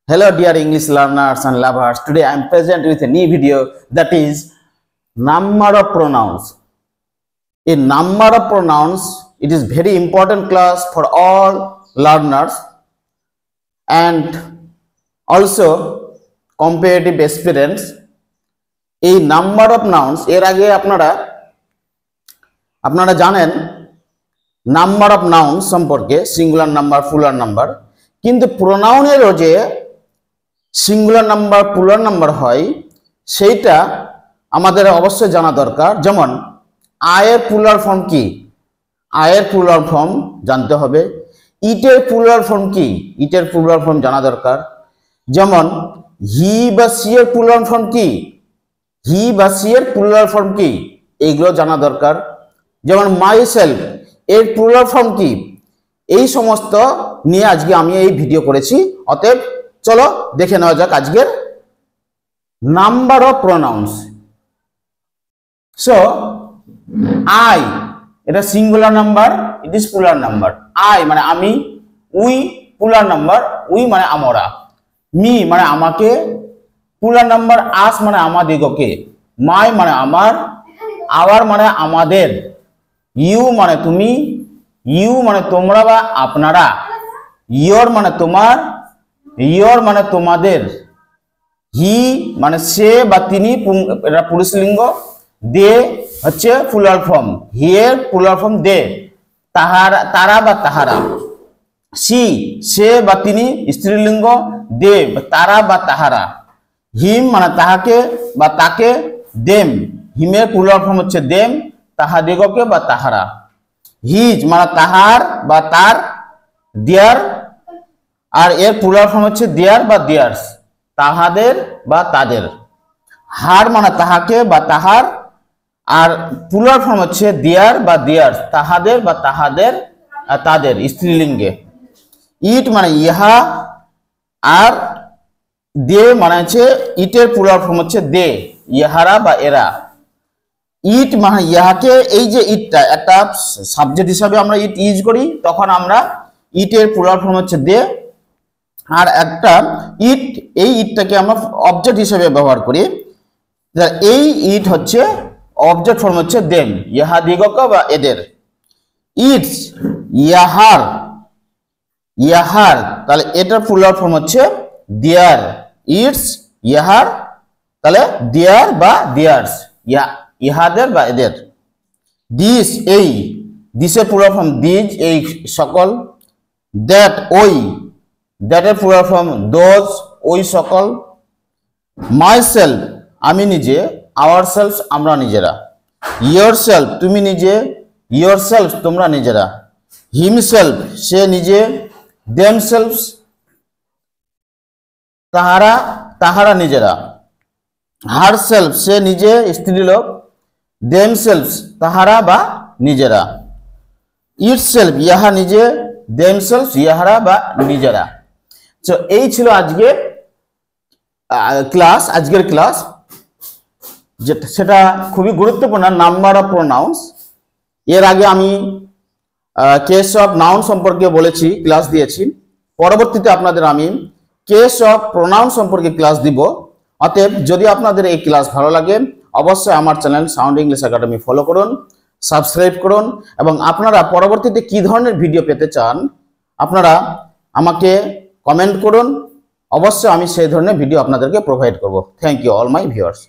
Hello dear English learners and lovers. Today I am present with a new video, that is number of pronouns. In number of pronouns, it is very important class for all learners and also comparative aspirants. এই number of nouns এর আগে আপনারা জানেন number of nouns সম্পর্কে, singular number, plural number, কিন্তু প্রোনাউনেরও যে singular number plural number হয় সেইটা আমাদের অবশ্যই জানা দরকার। যেমন আয়ের প্লুরাল ফর্ম কি, আয়ের প্লুরাল ফর্ম জানতে হবে। ইটের প্লুরাল ফর্ম কি, ইটের প্লুরাল ফর্ম জানা দরকার। যেমন হি বা সি এর প্লুরাল ফর্ম কি, হি বা সি এর প্লুরাল ফর্ম কি, এইগুলো জানা দরকার। যেমন মাই সেলফ এর প্লুরাল ফর্ম কি, এই সমস্ত নিয়ে আজকে আমি এই ভিডিও করেছি। অতএব চলো দেখে নেওয়া যাক আজকের number of pronouns. So I, এটা singular number, it is plural number. I মানে আমি, উই প্লুরাল নাম্বার, উই মানে আমরা, মি মানে আমাকে প্লুরাল নাম্বার, আস মানে আমাদিগকে, মাই মানে আমার, আওয়ার মানে আমাদের, ইউ মানে তুমি, ইউ মানে তোমরা বা আপনারা, ইয়োর মানে তোমার, ইয়োর মানে তোমাদের, হি মানে সে বা তিনি, এটা পুরুষলিঙ্গ, দে হচ্ছে প্লুরাল ফর্ম, হি এর প্লুরাল ফর্ম দে, তাহারা তারা বা তাহারা, সি সে বা তিনি স্ত্রীলিঙ্গ, দে তারা বা তাহারা, হিম মানে তাহাকে বা তাকে, দেম হিমের প্লুরাল ফর্ম হচ্ছে দেম, তাহাদিগকে বা তাহারা, হিজ মানে তাহার বা তার, দেয়ার আর এর প্লুরাল ফর্ম হচ্ছে দেয়ার বা দেয়ার্স, তাহাদের বা তাদের, হার মানে তাহাকে বা তাহার আর প্লুরাল ফর্ম হচ্ছে দেয়ার বা দেয়ার্স, তাহাদের বা তাহাদের তাদের স্ত্রীলিঙ্গে। ইট মানে ইহা আর দে মানে হচ্ছে ইটের প্লুরাল ফর্ম হচ্ছে দে, ইহারা বা এরা। ইট মানে ইহাকে, এই যে ইটটা একটা সাবজেক্ট হিসাবে আমরা ইট ইউজ করি, তখন আমরা ইটের প্লুরাল ফর্ম হচ্ছে দে। আর একটা ইট, এই ইটটাকে আমরা অবজেক্ট হিসেবে ব্যবহার করি, এই ইট হচ্ছে অবজেক্ট ফর্ম হচ্ছে দেম, ইহাদিগক বা এদের। ইটস ইয়াহার, ইয়াহার তাহলে এটার প্লুরাল ফর্ম হচ্ছে দেয়ার, ইটস ইয়াহার তাহলে দেয়ার বা দেয়ার্স, ইহাদের বা এদের। দিস এই, দিসের প্লুরাল ফর্ম দিজ এই সকল। দ্যাট ওই, দ্যাটের প্লুরাল ফর্ম দোজ ওই সকল। মাই সেলফ আমি নিজে, আওয়ার সেলফ আমরা নিজেরা। ইয়োর সেলফ তুমি নিজে, ইয়োর সেলফ তোমরা নিজেরা। হিমসেলফ সে নিজে, দেম সেলফ তাহারা তাহারা নিজেরা। হার সেলফ সে নিজে স্ত্রীলোক, দেম সেলফ তাহারা বা নিজেরা। ইট সেলফ ইহা নিজে, দেম সেলফ ইহারা বা নিজেরা। তো এই ছিল আজকের ক্লাস, আজকের ক্লাস সেটা খুবই গুরুত্বপূর্ণ, নাম্বার অফ প্রোনাউন্স। এর আগে আমি কেস অফ নাউন সম্পর্কে বলেছি, ক্লাস দিয়েছি। পরবর্তীতে আপনাদের আমি কেস অফ প্রোনাউন সম্পর্কে ক্লাস দিব। অতএব যদি আপনাদের এই ক্লাস ভালো লাগে, অবশ্যই আমার channel sound English academy follow করুন, সাবস্ক্রাইব করুন, এবং আপনারা পরবর্তীতে কি ধরনের ভিডিও পেতে চান আপনারা আমাকে কমেন্ট করুন, অবশ্যই আমি সেই ধরনের ভিডিও আপনাদেরকে প্রোভাইড করব। Thank you all my viewers.